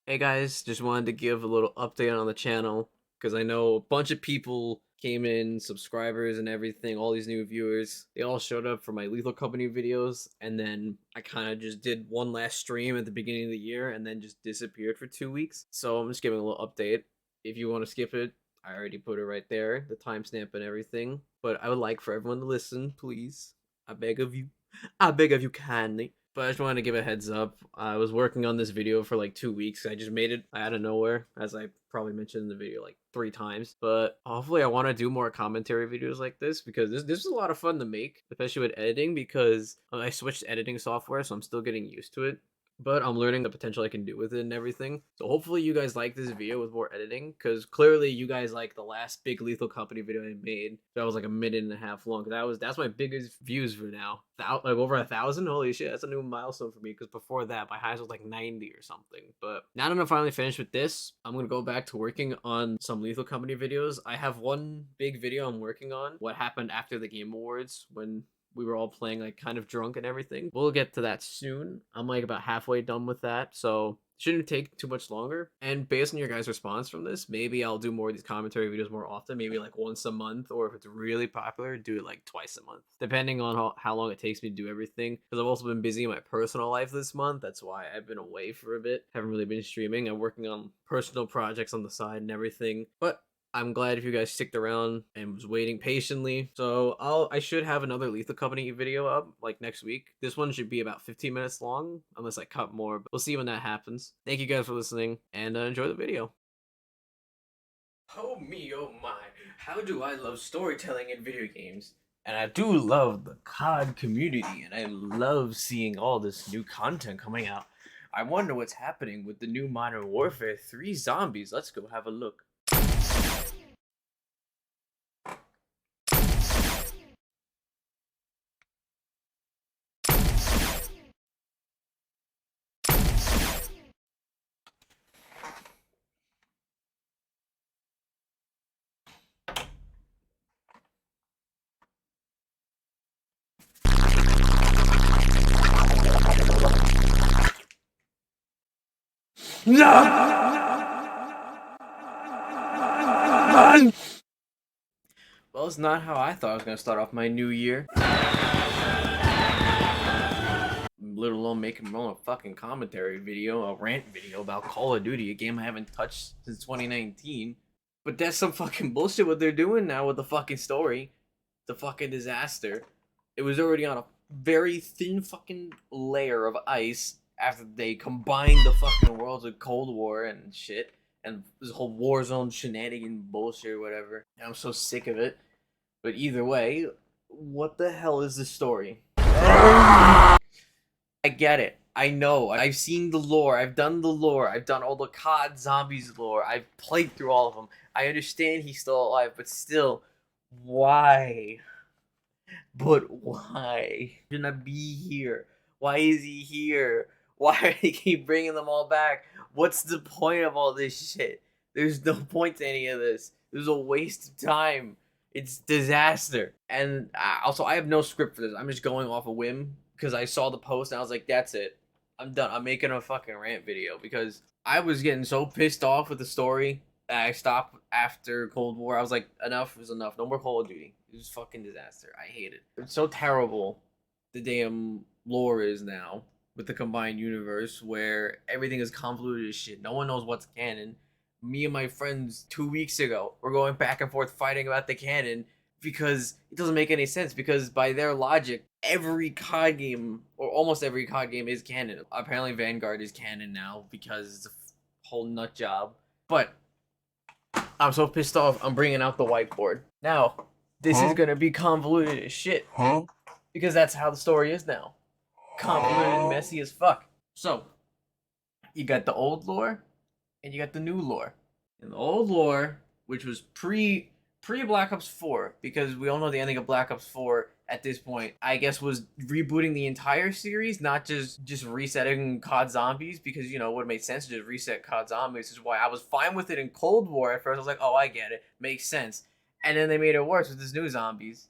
Hey guys, just wanted to give a little update on the channel because I know a bunch of people came in, subscribers and everything, all these new viewers. They all showed up for my Lethal Company videos, and then I kind of just did one last stream at the beginning of the year and then just disappeared for 2 weeks. So I'm just giving a little update. If you want to skip it, I already put it right there, the timestamp and everything. But I would like for everyone to listen, please. I beg of you. I beg of you kindly. But I just wanted to give a heads up. I was working on this video for like 2 weeks. I just made it out of nowhere, as I probably mentioned in the video like 3 times. But hopefully, I want to do more commentary videos like this because this is a lot of fun to make, especially with editing. Because I switched editing software, so I'm still getting used to it. But I'm learning the potential I can do with it and everything. So hopefully you guys like this video with more editing, because clearly you guys like the last big Lethal Company video I made. That was like a minute and a half long. That's my biggest views for now. Like over 1,000. Holy shit, that's a new milestone for me. Because before that, my highest was like 90 or something. But now that I'm finally finished with this, I'm gonna go back to working on some Lethal Company videos. I have one big video I'm working on. What happened after the Game Awards when we were all playing like kind of drunk and everything. We'll get to that soon. I'm like about halfway done with that, so shouldn't take too much longer. And based on your guys' response from this, maybe I'll do more of these commentary videos more often, maybe like once a month, or if it's really popular, do it like twice a month, depending on how long it takes me to do everything. Because I've also been busy in my personal life this month. That's why I've been away for a bit. Haven't really been streaming. I'm working on personal projects on the side and everything. But I'm glad if you guys sticked around and was waiting patiently. So I should have another Lethal Company video up like next week. This one should be about 15 minutes long unless I cut more, but we'll see when that happens. Thank you guys for listening and enjoy the video. Oh me, oh my, how do I love storytelling in video games. And I do love the CoD community, and I love seeing all this new content coming out. I wonder what's happening with the new Modern Warfare 3 zombies. Let's go have a look. No! Well, it's not how I thought I was going to start off my new year. Let alone making my own fucking commentary video, a rant video about Call of Duty, a game I haven't touched since 2019. But that's some fucking bullshit what they're doing now with the fucking story. The fucking disaster. It was already on a very thin fucking layer of ice after they combined the fucking worlds with Cold War and shit. And this whole Warzone shenanigan bullshit or whatever. And I'm so sick of it. But either way, what the hell is this story? I get it. I know. I've seen the lore. I've done the lore. I've done all the CoD Zombies lore. I've played through all of them. I understand he's still alive, but still, why? But why? Shouldn't I be here? Why is he here? Why do they keep bringing them all back? What's the point of all this shit? There's no point to any of this. It was a waste of time. It's disaster. And also, I have no script for this. I'm just going off a whim because I saw the post and I was like, that's it. I'm done. I'm making a fucking rant video because I was getting so pissed off with the story that I stopped after Cold War. I was like, enough is enough. No more Call of Duty. It was fucking disaster. I hate it. It's so terrible. The damn lore is now with the combined universe where everything is convoluted as shit. No one knows what's canon. Me and my friends 2 weeks ago were going back and forth fighting about the canon because it doesn't make any sense, because by their logic, every COD game, or almost every COD game, is canon. Apparently Vanguard is canon now because it's a whole nut job. But I'm so pissed off, I'm bringing out the whiteboard. Now, this is gonna be convoluted as shit. Because that's how the story is now. Convoluted and messy as fuck. So, you got the old lore, and you got the new lore. In the old lore, which was pre Black Ops 4, because we all know the ending of Black Ops 4 at this point, I guess, was rebooting the entire series, not just resetting COD Zombies, because, you know, it would make sense to just reset COD Zombies. This is why I was fine with it in Cold War at first. I was like, oh, I get it. Makes sense. And then they made it worse with this new Zombies.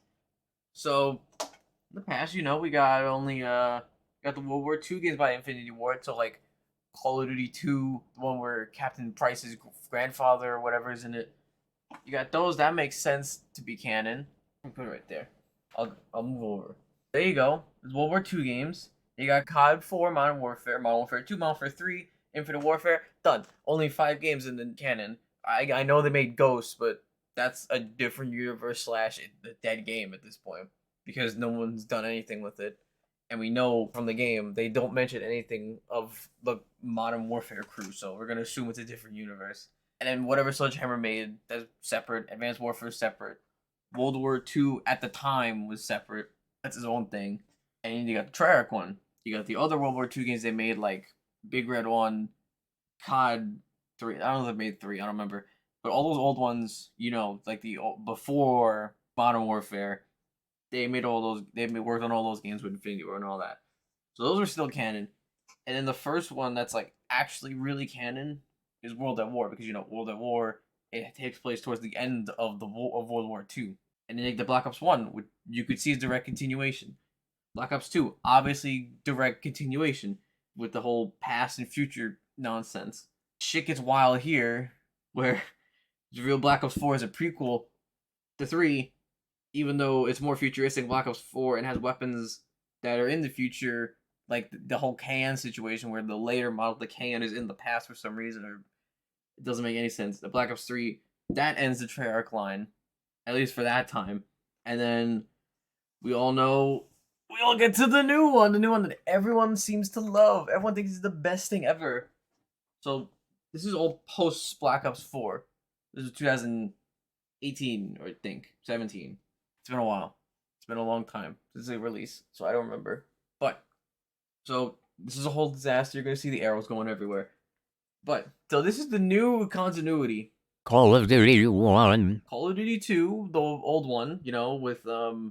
So, in the past, you know, we got only, got the World War II games by Infinity Ward, so, like, Call of Duty 2, the one where Captain Price's grandfather or whatever is in it. You got those. That makes sense to be canon. Let me put it right there. I'll move over. There you go. There's World War II games. You got COD 4, Modern Warfare 2, Modern Warfare 3, Infinite Warfare. Done. Only 5 games in the canon. I know they made Ghosts, but that's a different universe slash a dead game at this point because no one's done anything with it. And we know from the game they don't mention anything of the Modern Warfare crew, so we're gonna assume it's a different universe. And then whatever Sledgehammer made, that's separate. Advanced Warfare is separate. World War II at the time was separate. That's his own thing. And then you got the Treyarch one. You got the other World War II games they made, like Big Red 1, COD 3. I don't know if they made 3. I don't remember. But all those old ones, you know, like the before Modern Warfare, they made all those. They worked on all those games with Infinity War and all that. So those are still canon. And then the first one that's like actually really canon is World at War, because you know World at War, it takes place towards the end of World War II. And then the Black Ops 1, which you could see as direct continuation. Black Ops 2, obviously direct continuation with the whole past and future nonsense. Shit gets wild here, where the real Black Ops 4 is a prequel to 3, even though it's more futuristic. Black Ops 4 and has weapons that are in the future, like the whole can situation where the later model of the can is in the past for some reason, or it doesn't make any sense. The Black Ops 3, that ends the Treyarch line, at least for that time. And then we all get to the new one that everyone seems to love. Everyone thinks it's the best thing ever. So this is all post Black Ops 4. This is 2018, or I think 17. It's been a while. It's been a long time since the release, so I don't remember. But so this is a whole disaster. You're gonna see the arrows going everywhere. But so this is the new continuity. Call of Duty 1. Call of Duty 2, the old one, you know, with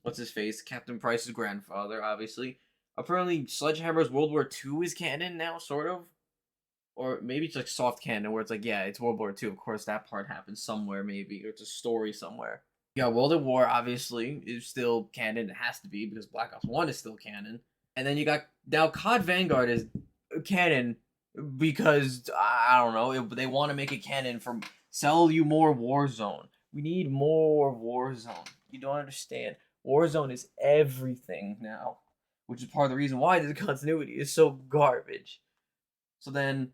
what's his face, Captain Price's grandfather, obviously. Apparently, Sledgehammer's World War II is canon now, sort of, or maybe it's like soft canon, where it's like, yeah, it's World War II. Of course, that part happens somewhere, maybe, or it's a story somewhere. Yeah, World at War obviously is still canon. It has to be because Black Ops 1 is still canon. And then you got now COD Vanguard is canon because I don't know, they want to make it canon for sell you more Warzone. We need more Warzone. You don't understand. Warzone is everything now, which is part of the reason why this continuity is so garbage. So then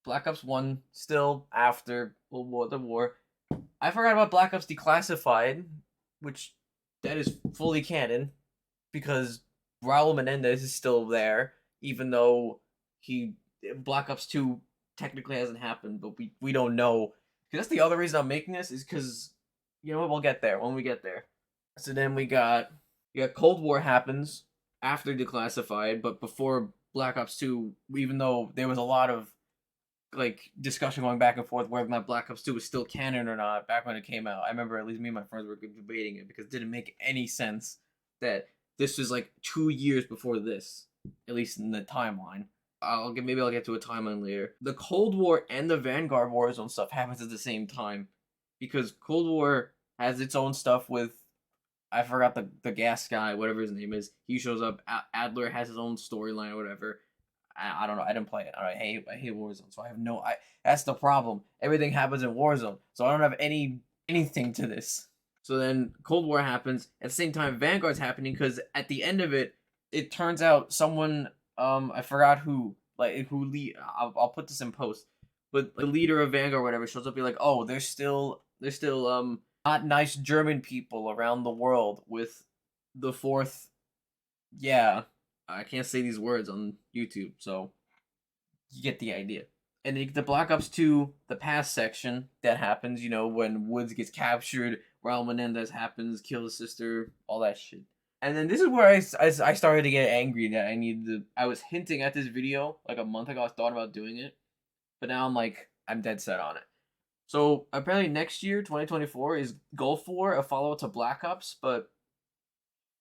Black Ops 1 still after the war. I forgot about Black Ops Declassified, which that is fully canon because Raul Menendez is still there, even though Black Ops 2 technically hasn't happened, but we don't know. Because that's the other reason I'm making this, is because, you know what, we'll get there when we get there. So then we got Cold War happens after Declassified, but before Black Ops 2, even though there was a lot of like discussion going back and forth whether or not Black Ops 2 was still canon or not back when it came out. I remember at least me and my friends were debating it because it didn't make any sense that this was like 2 years before this, at least in the timeline. Maybe I'll get to a timeline later. The Cold War and the Vanguard Warzone stuff happens at the same time because Cold War has its own stuff with, I forgot the gas guy, whatever his name is. He shows up. Adler has his own storyline or whatever. I don't know. I didn't play it. I hate Warzone, so I have no. That's the problem. Everything happens in Warzone, so I don't have anything to this. So then Cold War happens at the same time. Vanguard's happening because at the end of it, it turns out someone I forgot who I'll put this in post, but the leader of Vanguard or whatever shows up. Be like, oh, there's still not nice German people around the world with the fourth. Yeah. I can't say these words on YouTube, so you get the idea. And the Black Ops 2, the past section that happens, you know, when Woods gets captured, Raul Menendez happens, kills his sister, all that shit. And then this is where I started to get angry that I was hinting at this video like a month ago. I was thought about doing it, but now I'm dead set on it. So apparently next year, 2024, is Gulf War, a follow-up to Black Ops, but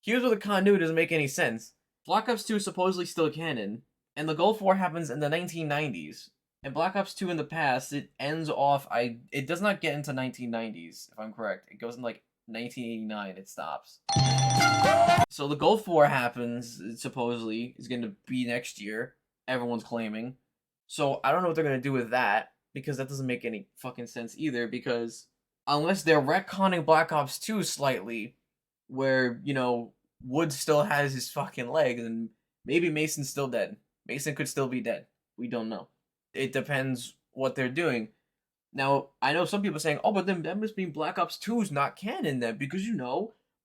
here's where the continuity doesn't make any sense. Black Ops 2 is supposedly still canon, and the Gulf War happens in the 1990s. And Black Ops 2 in the past, it ends off, it does not get into 1990s, if I'm correct. It goes in like 1989, it stops. So the Gulf War happens, supposedly, is going to be next year. Everyone's claiming. So I don't know what they're gonna do with that because that doesn't make any fucking sense either. Because unless they're retconning Black Ops 2 slightly, where Wood still has his fucking legs, and maybe Mason's still dead. Mason could still be dead. We don't know. It depends what they're doing. Now I know some people saying, "Oh, but then that must mean Black Ops 2 is not canon then because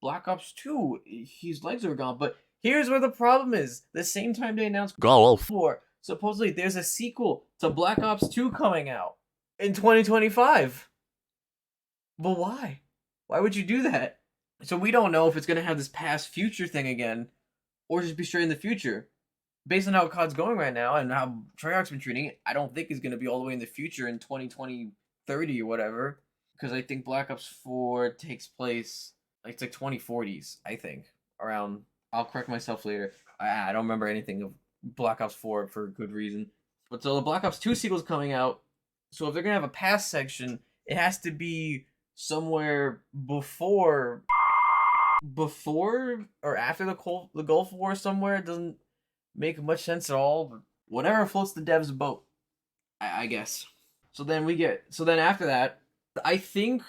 Black Ops 2, his legs are gone." But here's where the problem is: the same time they announced Golf. War, supposedly there's a sequel to Black Ops 2 coming out in 2025. But why? Why would you do that? So we don't know if it's gonna have this past future thing again, or just be straight in the future. Based on how COD's going right now and how Treyarch's been treating it, I don't think it's gonna be all the way in the future in 2020, 30 or whatever. Because I think Black Ops 4 takes place it's like 2040s, I think. Around I'll correct myself later. I don't remember anything of Black Ops 4 for good reason. But so the Black Ops 2 sequel's coming out. So if they're gonna have a past section, it has to be somewhere before or after the Gulf War somewhere. It doesn't make much sense at all. But whatever floats the devs' boat, I guess. So then after that, I think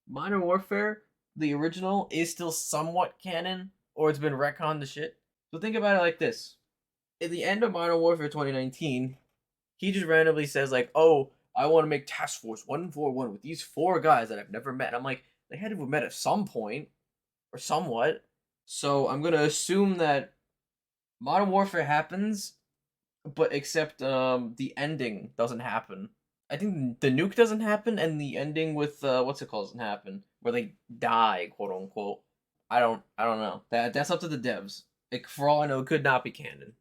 Modern Warfare, the original, is still somewhat canon, or it's been retconned to shit. So think about it like this: at the end of Modern Warfare 2019, he just randomly says like, "Oh, I want to make Task Force 141 with these 4 guys that I've never met." And I'm like, they had to have met at some point, or somewhat. So I'm gonna assume that Modern Warfare happens, but except the ending doesn't happen. I think the nuke doesn't happen, and the ending with what's it called doesn't happen, where they die, quote unquote. I don't know. That's up to the devs. Like for all I know, it could not be canon.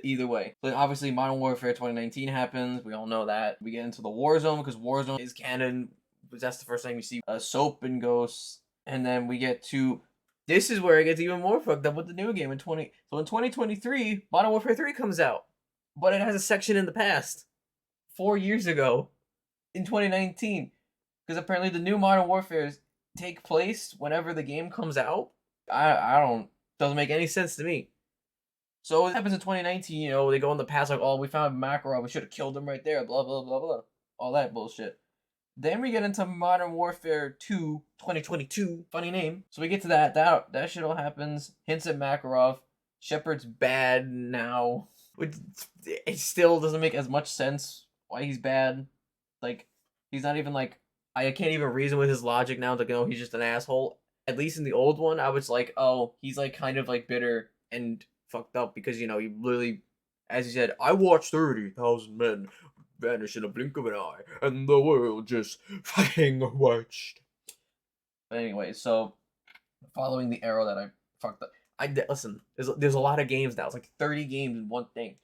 Either way. But obviously, Modern Warfare 2019 happens. We all know that. We get into the Warzone because Warzone is canon. Because that's the first time you see Soap and Ghosts, and then we get to. This is where it gets even more fucked up with the new game in 2023, Modern Warfare 3 comes out, but it has a section in the past, 4 years ago, in 2019, because apparently the new Modern Warfares take place whenever the game comes out. I don't doesn't make any sense to me. So it happens in 2019. They go in the past like, "Oh, we found Makarov. We should have killed him right there." Blah blah blah blah, all that bullshit. Then we get into Modern Warfare 2 2022. Funny name. So we get to that. That shit all happens. Hints at Makarov. Shepard's bad now. Which it still doesn't make as much sense why he's bad. Like, he's not even like I can't even reason with his logic now to go, he's just an asshole. At least in the old one, I was like, oh, he's like kind of like bitter and fucked up because he literally, as you said, I watched 30,000 men vanish in a blink of an eye, and the world just fucking watched. But anyway, so following the arrow that I fucked up, listen. There's a lot of games now. It's like 30 games in one thing.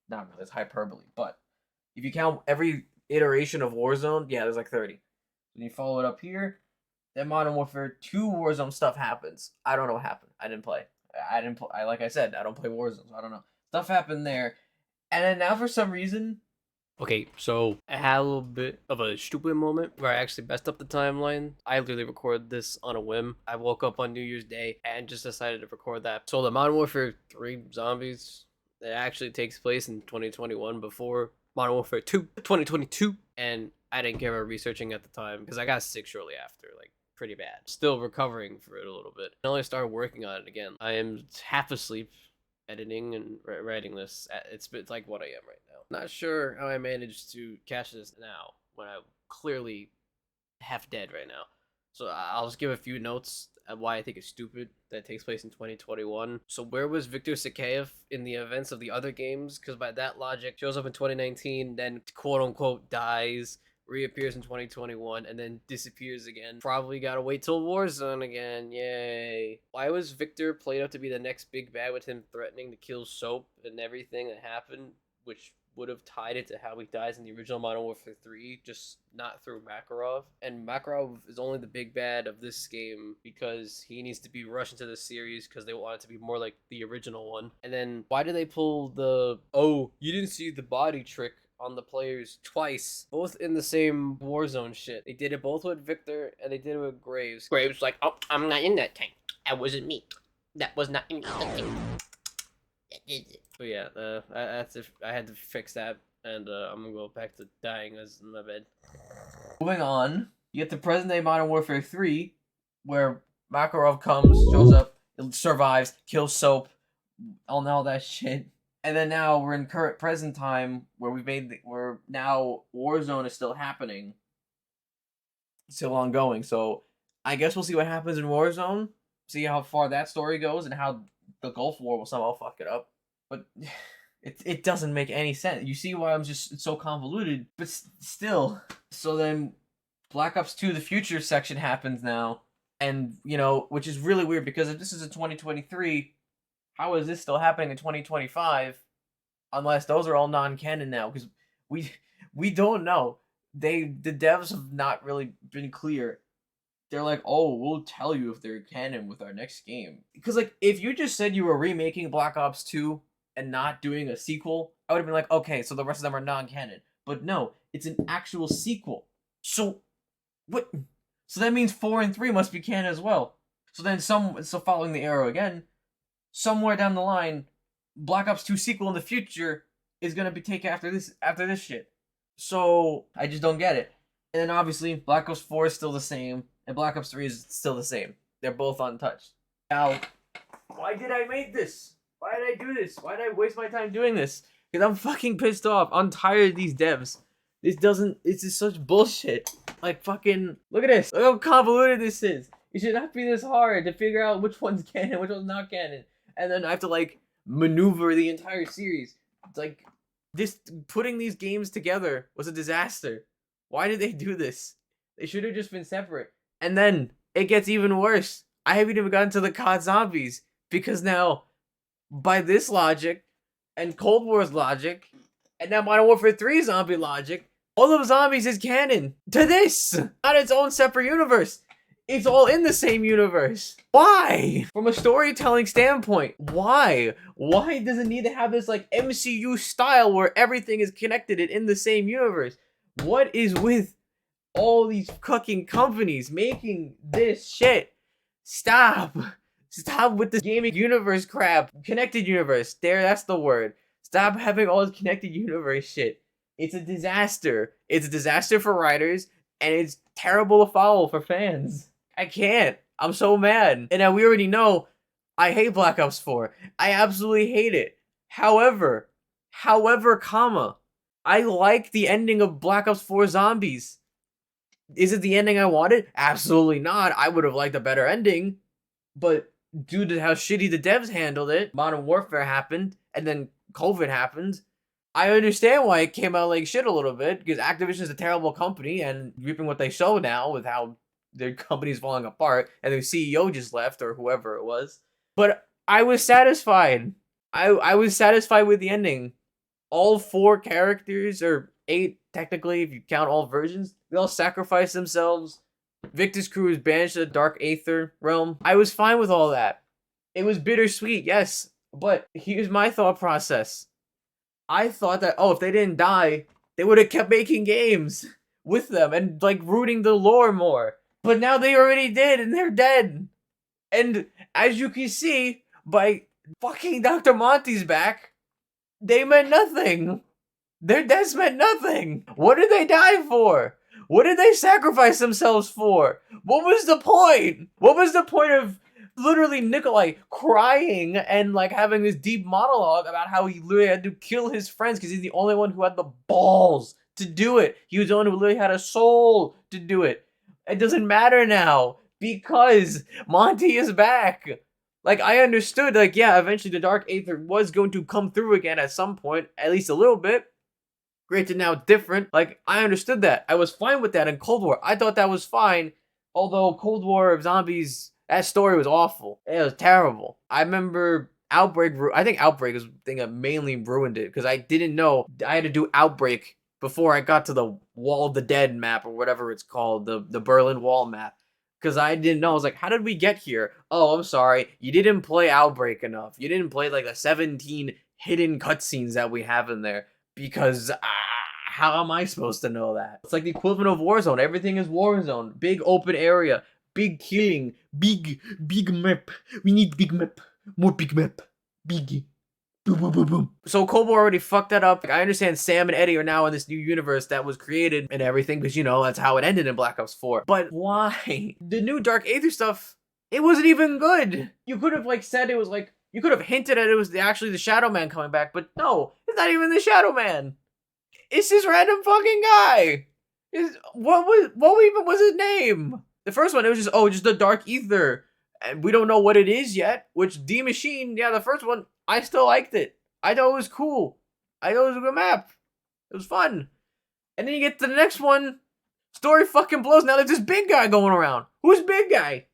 Not really, it's hyperbole, but if you count every iteration of Warzone, yeah, there's like 30. When you follow it up here, then Modern Warfare 2 Warzone stuff happens. I don't know what happened. I didn't play. Like I said, I don't play Warzone, so I don't know. Stuff happened there, and then now for some reason. Okay, so I had a little bit of a stupid moment where I actually messed up the timeline. I literally recorded this on a whim. I woke up on New Year's Day and just decided to record that. So the Modern Warfare 3 Zombies, it actually takes place in 2021 before Modern Warfare 2 2022. And I didn't care about researching at the time because I got sick shortly after, like pretty bad. Still recovering for it a little bit. I only started working on it again. I am half asleep editing and writing this. It's like 1 a.m. right now. Not sure how I managed to catch this now when I'm clearly half dead right now. So I'll just give a few notes of why I think it's stupid that it takes place in 2021. So where was Victor Sakayev in the events of the other games? Because by that logic, shows up in 2019, then quote unquote dies, reappears in 2021, and then disappears again. Probably gotta wait till Warzone again. Yay. Why was Victor played up to be the next big bad with him threatening to kill Soap and everything that happened, which would have tied it to how he dies in the original Modern Warfare 3, just not through Makarov. And Makarov is only the big bad of this game because he needs to be rushed into the series because they want it to be more like the original one. And then why did they pull the, oh, you didn't see the body trick on the players twice, both in the same Warzone shit? They did it both with Victor and they did it with Graves. Graves like, oh, I'm not in that tank. That wasn't me. That was not in the tank. But yeah, that's if I had to fix that. and I'm gonna go back to dying as in my bed. Moving on, you get to present day Modern Warfare 3, where Makarov comes, shows up, survives, kills Soap, all that shit. And then now we're in current present time where where now Warzone is still happening. Still ongoing. So I guess we'll see what happens in Warzone. See how far that story goes and how the Gulf War will somehow fuck it up. But it doesn't make any sense. You see why it's so convoluted, but still. So then Black Ops 2 the future section happens now. And, you know, which is really weird because if this is in 2023, how is this still happening in 2025? Unless those are all non-canon now, because we don't know. The devs have not really been clear. They're like, oh, we'll tell you if they're canon with our next game. Because like, if you just said you were remaking Black Ops 2 and not doing a sequel, I would have been like, okay, so the rest of them are non-canon. But no, it's an actual sequel. So what? So that means 4 and 3 must be canon as well. So then so following the arrow again, somewhere down the line, Black Ops 2 sequel in the future is gonna be taken after this shit. So I just don't get it. And then obviously Black Ops 4 is still the same, and Black Ops 3 is still the same. They're both untouched. Now, why did I make this? Why did I do this? Why did I waste my time doing this? Because I'm fucking pissed off. I'm tired of these devs. It's just such bullshit. Like fucking, look at this. Look how convoluted this is. It should not be this hard to figure out which one's canon, which one's not canon. And then I have to like maneuver the entire series. It's like, this, putting these games together was a disaster. Why did they do this? They should have just been separate. And then it gets even worse. I haven't even gotten to the CoD Zombies because now, by this logic, and Cold War's logic, and now Modern Warfare 3 zombie logic, all of Zombies is canon to this, not its own separate universe. It's all in the same universe. Why? From a storytelling standpoint, why? Why does it need to have this like MCU style where everything is connected and in the same universe? What is with all these fucking companies making this shit? Stop. Stop with this gaming universe crap. Connected universe. There, that's the word. Stop having all this connected universe shit. It's a disaster. It's a disaster for writers, and it's terrible to follow for fans. I can't. I'm so mad. And now we already know I hate Black Ops 4. I absolutely hate it. However, comma, I like the ending of Black Ops 4 Zombies. Is it the ending I wanted? Absolutely not. I would have liked a better ending. But due to how shitty the devs handled it, Modern Warfare happened, and then COVID happened. I understand why it came out like shit a little bit, because Activision is a terrible company, and reaping what they sow now with how their company's falling apart, and their CEO just left, or whoever it was. But I was satisfied. I was satisfied with the ending. All 4 characters, or 8 technically if you count all versions, they all sacrificed themselves. Victor's crew is banished to the Dark Aether realm. I was fine with all that. It was bittersweet, yes. But here's my thought process. I thought that, oh, if they didn't die, they would have kept making games with them and like rooting the lore more. But now they already did, and they're dead. And as you can see, by fucking Dr. Monty's back, they meant nothing. Their deaths meant nothing. What did they die for? What did they sacrifice themselves for? What was the point? What was the point of literally Nikolai crying and like having this deep monologue about how he literally had to kill his friends because he's the only one who had the balls to do it. He was the one who literally had a soul to do it. It doesn't matter now because Monty is back. Like, I understood, like, yeah, eventually the Dark Aether was going to come through again at some point, at least a little bit. Granted, now different. Like, I understood that. I was fine with that in Cold War. I thought that was fine. Although Cold War of Zombies, that story was awful. It was terrible. I remember Outbreak, I think Outbreak is the thing that mainly ruined it. Because I didn't know I had to do Outbreak before I got to the Wall of the Dead map or whatever it's called. The Berlin Wall map. Because I didn't know. I was like, how did we get here? Oh, I'm sorry. You didn't play Outbreak enough. You didn't play like the 17 hidden cutscenes that we have in there. Because how am I supposed to know that? It's like the equivalent of Warzone. Everything is Warzone. Big open area. Big killing. Big map. We need big map. More big map. Big. Boom, boom, boom, boom. So Cold War already fucked that up. Like, I understand Sam and Eddie are now in this new universe that was created and everything, because, you know, that's how it ended in Black Ops 4. But why? The new Dark Aether stuff, it wasn't even good. You could have, like, said it was, like, you could have hinted at it was actually the Shadow Man coming back, but no, it's not even the Shadow Man. It's this random fucking guy. What even was his name? The first one, it was just the Dark Aether. And we don't know what it is yet, which D Machine, yeah, the first one, I still liked it. I thought it was cool. I thought it was a good map. It was fun. And then you get to the next one, story fucking blows. Now there's this big guy going around. Who's big guy?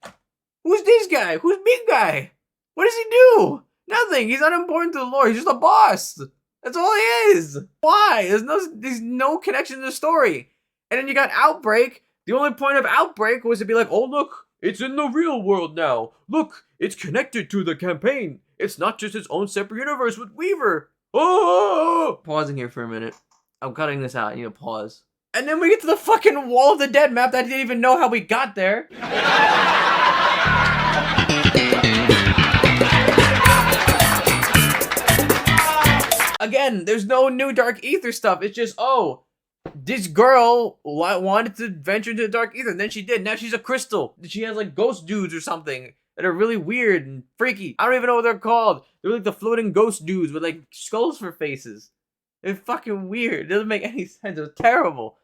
Who's this guy? Who's big guy? What does he do? Nothing. He's unimportant to the lore. He's just a boss. That's all he is. Why? There's no connection to the story. And then you got Outbreak. The only point of Outbreak was to be like, oh look, it's in the real world now. Look, it's connected to the campaign. It's not just its own separate universe with Weaver. Oh! Pausing here for a minute. I'm cutting this out. I need to pause. And then we get to the fucking Wall of the Dead map that I didn't even know how we got there. Again, there's no new Dark Aether stuff. It's just, oh, this girl wanted to venture into the Dark Aether, and then she did. Now she's a crystal. She has like ghost dudes or something that are really weird and freaky. I don't even know what they're called. They're like the floating ghost dudes with like skulls for faces. They're fucking weird. It doesn't make any sense. It was terrible.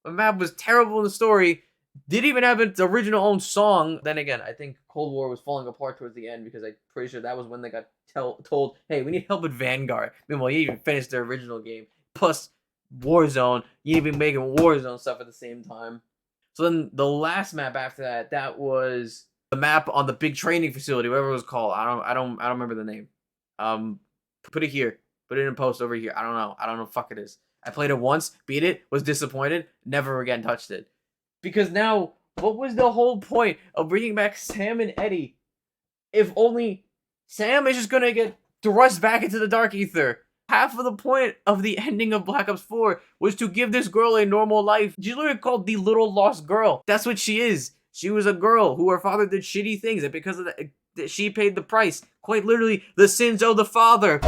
The map was terrible in the story. Didn't even have its original own song. Then again, I think Cold War was falling apart towards the end because I'm pretty sure that was when they got told, hey, we need help with Vanguard. Meanwhile, you even finished their original game. Plus, Warzone. You ain't even making Warzone stuff at the same time. So then the last map after that, that was the map on the big training facility, whatever it was called. I don't remember the name. Put it here. Put it in post over here. I don't know. I don't know what the fuck it is. I played it once, beat it, was disappointed, never again touched it. Because now, what was the whole point of bringing back Sam and Eddie? If only Sam is just gonna get thrust back into the Dark Aether. Half of the point of the ending of Black Ops 4 was to give this girl a normal life. She's literally called the Little Lost Girl. That's what she is. She was a girl who her father did shitty things, and because of that, she paid the price. Quite literally, the sins of the father.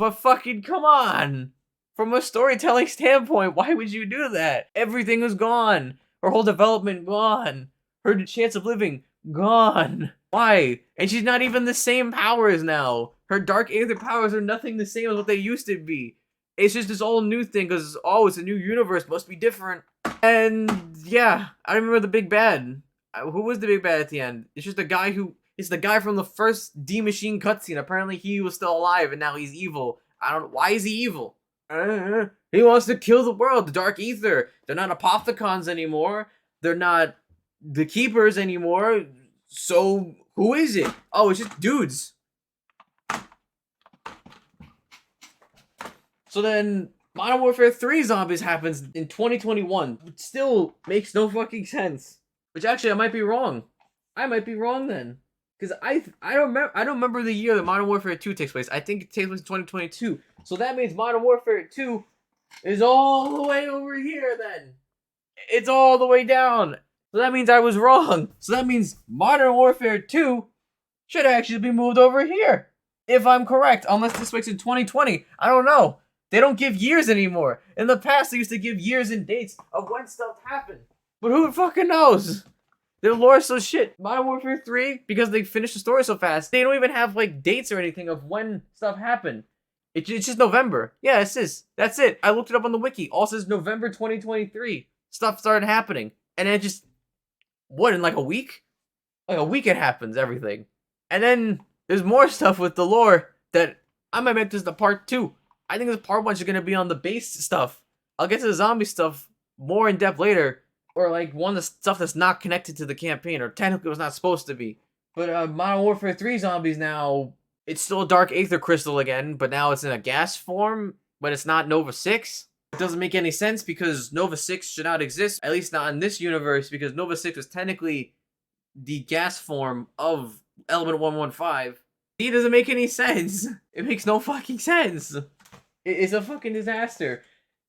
But fucking come on. From a storytelling standpoint, why would you do that? Everything was gone. Her whole development gone. Her chance of living gone. Why? And she's not even the same powers now. Her Dark Aether powers are nothing the same as what they used to be. It's just this all new thing because, oh, it's a new universe, must be different. And yeah, I remember the big bad. Who was the big bad at the end? It's just the guy who... It's the guy from the first D Machine cutscene. Apparently he was still alive and now he's evil. I don't know. Why is he evil? He wants to kill the world, the Dark Aether. They're not Apothecons anymore. They're not the Keepers anymore. So, who is it? Oh, it's just dudes. So then, Modern Warfare 3 Zombies happens in 2021. Which still makes no fucking sense. Which actually, I might be wrong. I might be wrong then. Because I don't remember the year that Modern Warfare 2 takes place. I think it takes place in 2022. So that means Modern Warfare 2 is all the way over here then. It's all the way down. So that means I was wrong. So that means Modern Warfare 2 should actually be moved over here. If I'm correct. Unless this makes in 2020. I don't know. They don't give years anymore. In the past, they used to give years and dates of when stuff happened. But who fucking knows? Their lore is so shit. Modern Warfare 3, because they finished the story so fast, they don't even have like dates or anything of when stuff happened. It's just November. Yeah, it's this. That's it. I looked it up on the wiki. All says November 2023. Stuff started happening. And then just, what, in like a week? Like a week it happens, everything. And then there's more stuff with the lore that I might make this the part 2. I think this part 1 is going to be on the base stuff. I'll get to the zombie stuff more in depth later. Or like one of the stuff that's not connected to the campaign, or technically was not supposed to be. But Modern Warfare 3 Zombies now, it's still a Dark Aether crystal again, but now it's in a gas form, but it's not Nova 6. It doesn't make any sense because Nova 6 should not exist, at least not in this universe, because Nova 6 was technically the gas form of Element 115. It doesn't make any sense. It makes no fucking sense. It's a fucking disaster.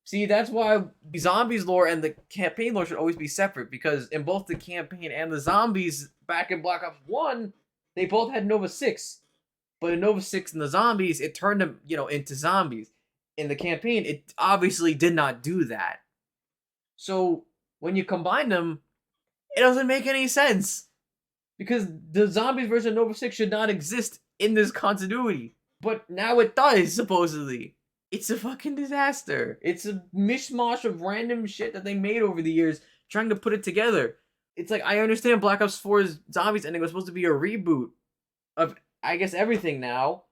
See, that's why the Zombies lore and the campaign lore should always be separate, because in both the campaign and the Zombies back in Black Ops 1, They both had Nova 6. But in Nova 6 and the zombies, it turned them, into zombies. In the campaign, it obviously did not do that. So when you combine them, it doesn't make any sense. Because the zombies version of Nova 6 should not exist in this continuity. But now it does, supposedly. It's a fucking disaster. It's a mishmash of random shit that they made over the years trying to put it together. It's like, I understand Black Ops 4's zombies ending was supposed to be a reboot of, I guess, everything now.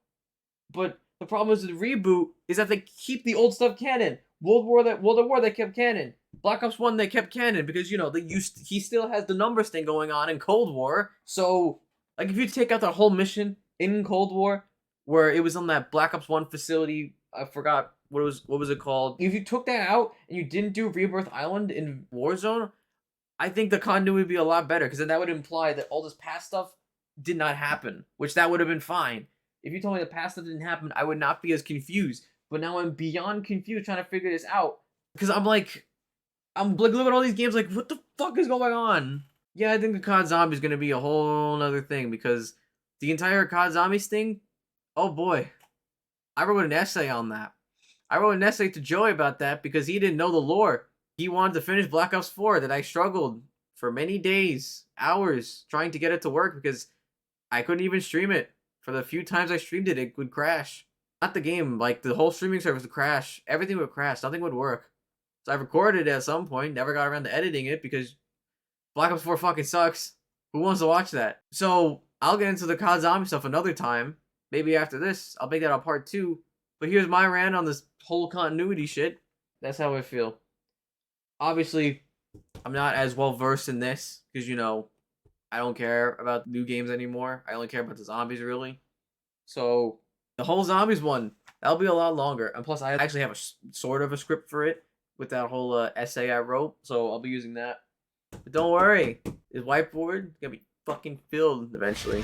But the problem is with the reboot is that they keep the old stuff canon. World at War, they kept canon. Black Ops 1, they kept canon because, he still has the numbers thing going on in Cold War. So, like, if you take out that whole mission in Cold War, where it was on that Black Ops 1 facility, I forgot what was it called. If you took that out and you didn't do Rebirth Island in Warzone, I think the continuity would be a lot better, because then that would imply that all this past stuff did not happen, which that would have been fine. If you told me the past stuff didn't happen, I would not be as confused. But now I'm beyond confused trying to figure this out, because I'm like looking at all these games like, what the fuck is going on? Yeah, I think the CoD Zombies is going to be a whole other thing, because the entire CoD Zombies thing, oh boy, I wrote an essay on that. I wrote an essay to Joey about that because he didn't know the lore. He wanted to finish Black Ops 4 that I struggled for many days, hours, trying to get it to work because I couldn't even stream it. For the few times I streamed it, it would crash. Not the game, like the whole streaming service would crash. Everything would crash. Nothing would work. So I recorded it at some point, never got around to editing it because Black Ops 4 fucking sucks. Who wants to watch that? So I'll get into the CoD Zombie stuff another time. Maybe after this, I'll make that a part 2. But here's my rant on this whole continuity shit. That's how I feel. Obviously, I'm not as well versed in this because, I don't care about new games anymore. I only care about the zombies, really. So the whole zombies one, that'll be a lot longer. And plus, I actually have a sort of a script for it with that whole essay I wrote. So I'll be using that. But don't worry, this whiteboard is going to be fucking filled eventually.